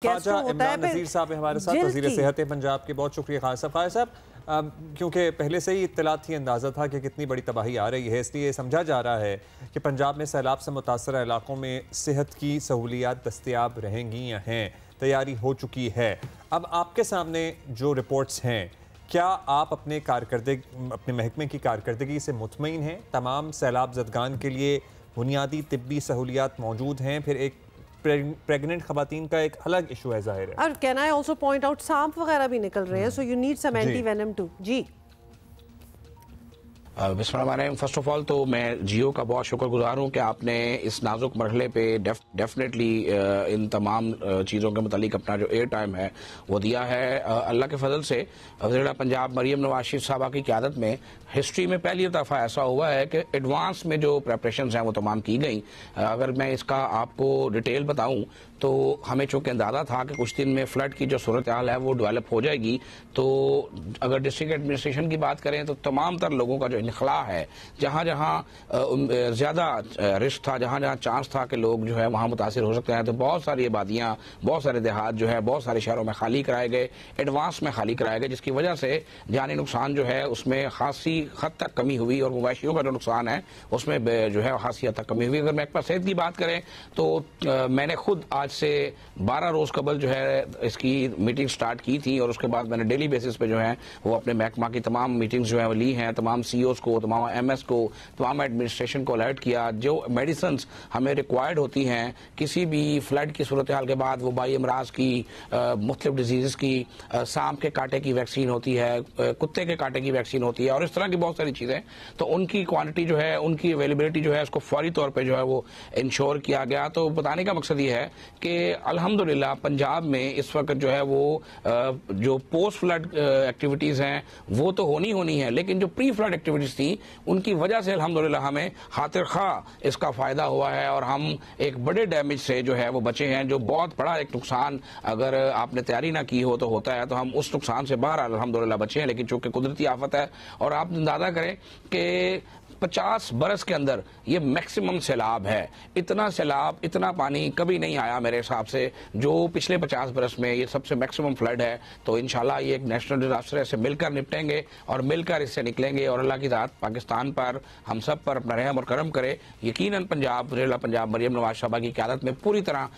ख्वाजा इमरान नज़ीर साहब हमारे साथ, वज़ीर सेहत पंजाब के। बहुत शुक्रिया ख्वाजा साहब। क्योंकि पहले से ही इत्तला थी, अंदाज़ा था कि कितनी बड़ी तबाही आ रही है, इसलिए समझा जा रहा है कि पंजाब में सैलाब से मुतासर इलाकों में सेहत की सहूलियात दस्तयाब रहेंगी या हैं, तैयारी हो चुकी है। अब आपके सामने जो रिपोर्ट्स हैं, क्या आप अपने महकमे की कारकर्दगी से मुतमईन हैं? तमाम सैलाब ज़दगान के लिए बुनियादी तिब्बी सहूलियात मौजूद हैं? फिर एक प्रेग्नेंट खवातीन का एक अलग इशू है, जाहिर है। और can I also point out, सांप वगैरह भी निकल रहे हैं, so you need some anti venom too. जी फर्स्ट ऑफ ऑल तो मैं जियो का बहुत शुक्रगुजार हूँ कि आपने इस नाजुक मरहले पे डेफिनेटली इन तमाम चीज़ों के मुतालिक अपना जो एयर टाइम है वो दिया है। अल्लाह के फजल से वज़ीर पंजाब मरियम नवाज शरीफ साहबा की क़यादत में हिस्ट्री में पहली दफ़ा ऐसा हुआ है कि एडवांस में जो प्रेपरेशंस हैं वो तमाम की गई। अगर मैं इसका आपको डिटेल बताऊँ तो हमें चूँकि अंदाज़ा था कि कुछ दिन में फ्लड की जो सूरत हाल है वो डेवलप हो जाएगी, तो अगर डिस्ट्रिक्ट एडमिनिस्ट्रेशन की बात करें तो तमाम तर लोगों का जो इनखला है, जहाँ जहाँ ज़्यादा रिस्क था, जहाँ जहाँ चांस था कि लोग जो है वहाँ मुतासिर हो सकते हैं, तो बहुत सारी आबादियाँ, बहुत सारे देहात जो है बहुत सारे शहरों में खाली कराए गए, एडवांस में खाली कराए गए, जिसकी वजह से जानी नुकसान जो है उसमें खासी हद तक कमी हुई और मवेशियों का जो नुकसान है उसमें जो है खासी हद तक कमी हुई। अगर महकमा सेहत की बात करें तो मैंने खुद आज से 12 रोज़ कबल जो है इसकी मीटिंग स्टार्ट की थी और उसके बाद मैंने डेली बेसिस पे जो है वो अपने महकमा की तमाम मीटिंग्स जो है वो ली हैं, तमाम CEOs को, तमाम MS को, तमाम एडमिनिस्ट्रेशन को अलर्ट किया। जो मेडिसिन हमें रिक्वायर्ड होती हैं किसी भी फ्लड की सूरत हाल के बाद, वो बाई अमराज की, मुख्तलिफ डिजीज़ की, सांप के कांटे की वैक्सीन होती है, कुत्ते के कांटे की वैक्सीन होती है और इस तरह की बहुत सारी चीज़ें, तो उनकी क्वांटिटी जो है, उनकी अवेलेबिलिटी जो है उसको फौरी तौर पर जो है वो इंश्योर किया गया। तो बताने का मकसद ये है कि अल्हम्दुलिल्लाह पंजाब में इस वक्त जो है वो जो पोस्ट फ्लड एक्टिविटीज़ हैं वो तो होनी है, लेकिन जो प्री फ्लड एक्टिविटीज़ थी उनकी वजह से अल्हम्दुलिल्लाह हमें खातिर खा इसका फ़ायदा हुआ है और हम एक बड़े डैमेज से जो है वो बचे हैं। जो बहुत बड़ा एक नुकसान अगर आपने तैयारी ना की हो तो होता है, तो हम उस नुकसान से बाहर अल्हम्दुलिल्लाह बचे हैं। लेकिन चूंकि कुदरती आफत है और आप अंदाजा करें कि 50 बरस के अंदर ये मैक्सिमम सैलाब है, इतना सैलाब, इतना पानी कभी नहीं आया मेरे हिसाब से, जो पिछले 50 बरस में ये सबसे मैक्सिमम फ्लड है। तो इंशाल्लाह ये एक नेशनल डिजास्टर है, इससे मिलकर निपटेंगे और मिलकर इससे निकलेंगे और अल्लाह की ज़ात पाकिस्तान पर, हम सब पर अपना रहम और करम करे। यकीनन पंजाब, जिला पंजाब मरियम नवाज साहबा की क़यादत में पूरी तरह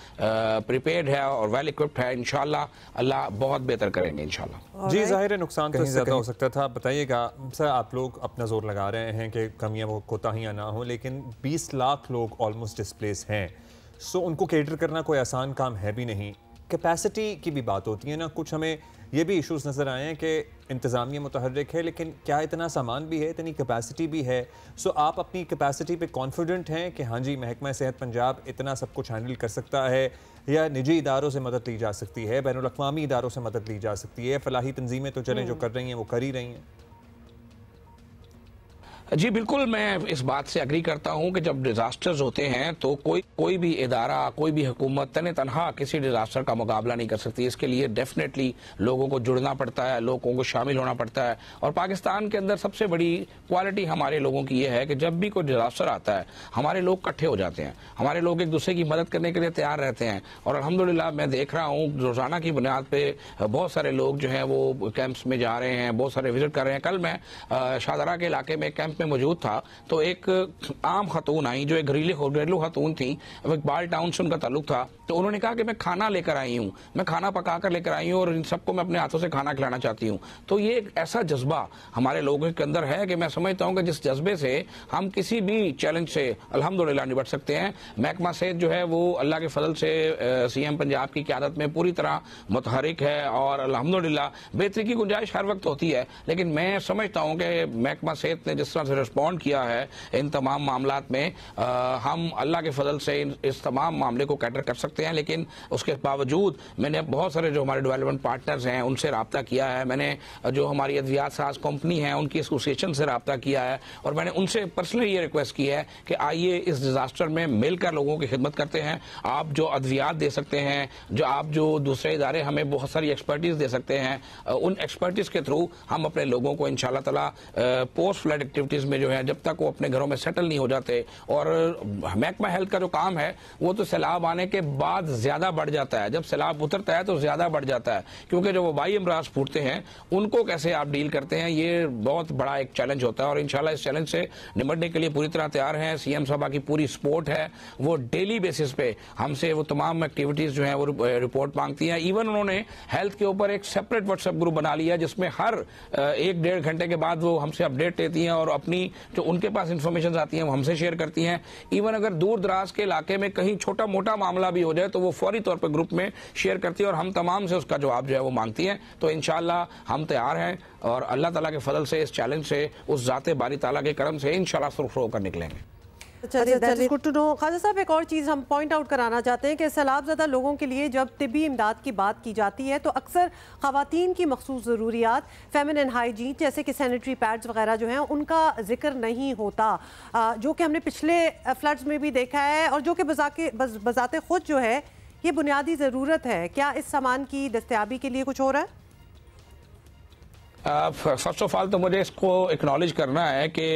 प्रिपेयर्ड है और वेल इक्विप्ड है। इंशाल्लाह अल्लाह बहुत बेहतर करेंगे इंशाल्लाह। जी जाहिर है नुकसान कहीं ज़्यादा हो सकता था। बताइएगा सर, आप लोग अपना जोर लगा रहे हैं कि कमियाँ वो कोताहियाँ ना हो, लेकिन 20 लाख लोग ऑलमोस्ट डिस्प्लेस हैं, सो उनको केटर करना कोई आसान काम है भी नहीं। कैपेसिटी की भी बात होती है ना, कुछ हमें ये भी इश्यूज नज़र आए हैं कि इंतज़ामिया मुतहर्रिक है, लेकिन क्या इतना सामान भी है, इतनी कैपेसिटी भी है? सो आप अपनी कैपेसिटी पे कॉन्फिडेंट हैं कि हाँ जी महकमा सेहत पंजाब इतना सब कुछ हैंडल कर सकता है, या निजी इदारों से मदद ली जा सकती है, बैनुल अक़वामी इदारों से मदद ली जा सकती है, फलाही तंजीमें तो चलें जो कर रही हैं वो कर ही रही हैं? जी बिल्कुल, मैं इस बात से एग्री करता हूं कि जब डिजास्टर्स होते हैं तो कोई भी इदारा, कोई भी हुकूमत तनहा किसी डिजास्टर का मुकाबला नहीं कर सकती। इसके लिए डेफिनेटली लोगों को जुड़ना पड़ता है, लोगों को शामिल होना पड़ता है। और पाकिस्तान के अंदर सबसे बड़ी क्वालिटी हमारे लोगों की ये है कि जब भी कोई डिजास्टर आता है हमारे लोग इकट्ठे हो जाते हैं, हमारे लोग एक दूसरे की मदद करने के लिए तैयार रहते हैं। और अल्हम्दुलिल्लाह मैं देख रहा हूँ रोजाना की बुनियाद पर बहुत सारे लोग जो है वो कैंप्स में जा रहे हैं, बहुत सारे विजिट कर रहे हैं। कल मैं शाहदरा के इलाके में कैंप में मौजूद था, तो एक आम खातून आई जो एक घरेलू खातून थी, इकबाल टाउन से उनका ताल्लुक था। तो उन्होंने कहा कि मैं खाना लेकर आई हूँ, मैं खाना पका कर लेकर आई हूँ और इन सबको मैं अपने हाथों से खाना खिलाना चाहती हूँ। तो ये एक ऐसा जज्बा हमारे लोगों के अंदर है कि मैं समझता हूँ कि जिस जज्बे से हम किसी भी चैलेंज से अल्हम्दुलिल्लाह निपट सकते हैं। महकमा सेहत जो है वो अल्लाह के फजल से CM पंजाब की क़यादत में पूरी तरह मुतहरिक है और अल्हम्दुलिल्लाह बेहतरी की गुंजाइश हर वक्त होती है, लेकिन मैं समझता हूँ कि महकमा सेहत ने जिस तरह से रिस्पॉन्ड किया है इन तमाम मामलात में, हम अल्लाह के फजल से इस तमाम मामले को कैटर कर सकते हैं। लेकिन उसके बावजूद मैंने बहुत सारे जो हमारे डेवलपमेंट पार्टनर्स हैं उनसे रब्ता किया है, मैंने जो हमारी अद्वियात साज कंपनी है उनकी एसोसिएशन से रब्ता किया है और मैंने उनसे पर्सनली ये रिक्वेस्ट की है कि आइए इस डिजास्टर में मिलकर लोगों की खिदमत करते हैं। आप जो अद्वियात दे सकते हैं, जो दूसरे इदारे हमें बहुत सारी एक्सपर्टीज दे सकते हैं, उन एक्सपर्टीज के थ्रू हम अपने लोगों को इंशाल्लाह ताला पोस्ट फ्लड एक्टिविटीज में जो है जब तक वो अपने घरों में सेटल नहीं हो जाते, और महकमा हेल्थ का जो काम है वो तो सैलाब आने के बाद बाद ज्यादा बढ़ जाता है, जब सैलाब उतरता है तो ज्यादा बढ़ जाता है, क्योंकि जो वबाई अमराज फूटते हैं उनको कैसे आप डील करते हैं, ये बहुत बड़ा एक चैलेंज होता है। और इंशाल्लाह इस चैलेंज से निपटने के लिए पूरी तरह तैयार हैं। सीएम साहबा की पूरी सपोर्ट है, वो डेली बेसिस पे हमसे वो तमाम एक्टिविटीज जो है वो रिपोर्ट मांगती हैं। इवन उन्होंने हेल्थ के ऊपर एक सेपरेट व्हाट्सएप ग्रुप बना लिया जिसमें हर 1-1.5 घंटे के बाद वो हमसे अपडेट लेती हैं और अपनी जो उनके पास इंफॉर्मेशन आती हैं वो हमसे शेयर करती हैं। इवन अगर दूर दराज के इलाके में कहीं छोटा मोटा मामला भी हो जाए तो वो फौरी तौर पर ग्रुप में शेयर करती है और हम तमाम से उसका जवाब जो है वो मांगती हैं। तो इंशाल्लाह हम तैयार हैं और अल्लाह ताला के फजल से इस चैलेंज से, उस जाते बारी ताला के करम से इंशाल्लाह सुरखरू होकर निकलेंगे। चलिए good to know. Khwaja Sahab, एक और चीज़ हम पॉइंट आउट कराना चाहते हैं कि सैलाबज़दा लोगों के लिए जब तिब्बी इमदाद की बात की जाती है तो अक्सर ख़वातीन की मखसूस ज़रूरियात, फेमिनिन हाइजीन जैसे कि सैनिटरी पैड्स वगैरह जो हैं उनका जिक्र नहीं होता, जो कि हमने पिछले फ्लड्स में भी देखा है और जो कि बज़ाते खुद जो है ये बुनियादी ज़रूरत है। क्या इस सामान की दस्तयाबी के लिए कुछ हो रहा है? फर्स्ट ऑफ ऑल तो मुझे इसको एक्नॉलेज करना है कि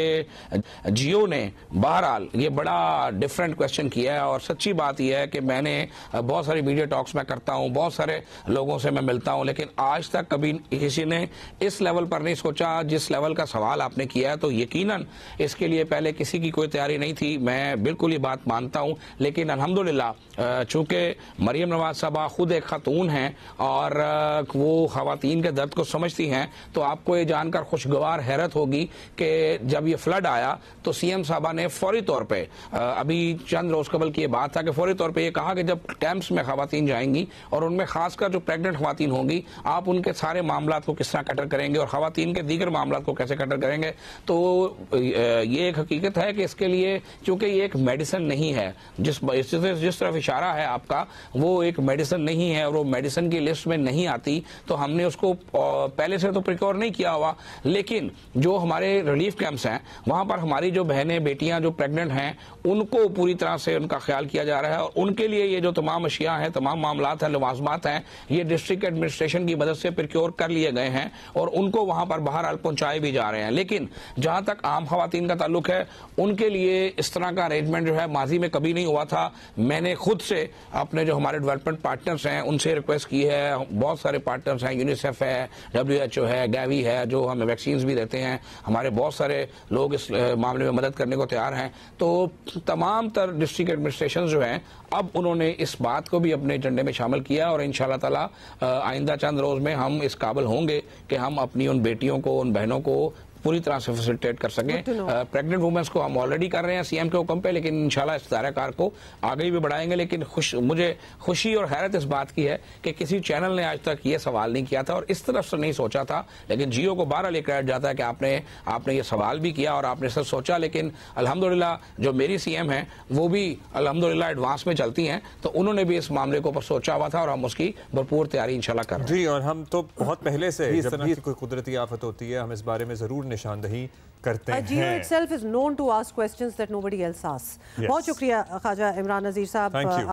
जियो ने बहरहाल ये बड़ा डिफरेंट क्वेश्चन किया है और सच्ची बात यह है कि मैंने बहुत सारी मीडिया टॉक्स में करता हूं, बहुत सारे लोगों से मैं मिलता हूं, लेकिन आज तक कभी किसी ने इस लेवल पर नहीं सोचा जिस लेवल का सवाल आपने किया है। तो यकीनन इसके लिए पहले किसी की कोई तैयारी नहीं थी, मैं बिल्कुल ये बात मानता हूं। लेकिन अल्हम्दुलिल्लाह चूंकि मरियम नवाज साहबा खुद एक खातून हैं और वो खवातीन के दर्द को समझती हैं, तो आपको ये जानकर खुशगवार हैरत होगी कि जब ये फ्लड आया तो सीएम साहबा ने फौरी तौर पे, अभी चंद रोज कबल की ये बात था कि फौरी तौर पे ये कहा कि जब कैंप्स में खवातीन जाएंगी और उनमें खासकर जो प्रेग्नेंट खवातीन होंगी, आप उनके सारे मामला को किस तरह कटर करेंगे और खवातीन के दीगर मामला को कैसे कटर करेंगे। तो ये एक हकीकत है कि इसके लिए चूंकि ये एक मेडिसिन नहीं है, जिस तरफ इशारा है आपका, वो एक मेडिसिन नहीं है और वो मेडिसिन की लिस्ट में नहीं आती, तो हमने उसको पहले से तो प्रिकॉर नहीं किया हुआ। लेकिन जो हमारे रिलीफ कैंप्स हैं वहां पर हमारी जो बहनें बेटियां जो प्रेग्नेंट हैं उनको पूरी तरह से उनका ख्याल किया जा रहा है और उनके लिए ये जो तमाम अशिया हैं, तमाम मामलात हैं, लवाजमात हैं, ये डिस्ट्रिक्ट एडमिनिस्ट्रेशन की मदद से प्रिक्योर कर लिए गए हैं और उनको वहां पर बहरहाल पहुंचाए भी जा रहे हैं। लेकिन जहां तक आम खवातीन का ताल्लुक है उनके लिए इस तरह का अरेंजमेंट जो है माजी में कभी नहीं हुआ था। मैंने खुद से अपने जो हमारे डेवलपमेंट पार्टनर्स हैं उनसे रिक्वेस्ट की है, बहुत सारे पार्टनर्स हैं, यूनिसेफ है, WHO है, गैवी है, जो हमें वैक्सीन्स भी देते हैं, हमारे बहुत सारे लोग इस मामले में मदद करने को तैयार हैं। तो तमाम तर डिस्ट्रिक्ट एडमिनिस्ट्रेशन जो हैं अब उन्होंने इस बात को भी अपने एजेंडे में शामिल किया और इंशाल्लाह ताला आइंदा चंद रोज में हम इस काबिल होंगे कि हम अपनी उन बेटियों को, उन बहनों को पूरी तरह से फैसिलिटेट कर सकें। प्रेग्नेंट वुमेन्स को हम ऑलरेडी कर रहे हैं सीएम के हुक्म पे, लेकिन इंशाल्लाह इस दायराकार को आगे भी बढ़ाएंगे। लेकिन मुझे खुशी और हैरत इस बात की है कि किसी चैनल ने आज तक ये सवाल नहीं किया था और इस तरफ से नहीं सोचा था, लेकिन जियो को बारह लेकर जाता है कि आपने ये सवाल भी किया और आपने सब सोचा। लेकिन अल्हम्दुलिल्लाह जो मेरी सीएम है वो भी अल्हम्दुलिल्लाह एडवांस में चलती हैं, तो उन्होंने भी इस मामले को ऊपर सोचा हुआ था और हम उसकी भरपूर तैयारी इंशाल्लाह कर रहे हैं। जी, और हम तो बहुत पहले से इस तरह की कोई कुदरती आफत होती है हम इस बारे में जरूर निशानदही करते हैं। Jio itself is known to ask questions that nobody else asks. बहुत शुक्रिया ख्वाजा इमरान नज़ीर साहब।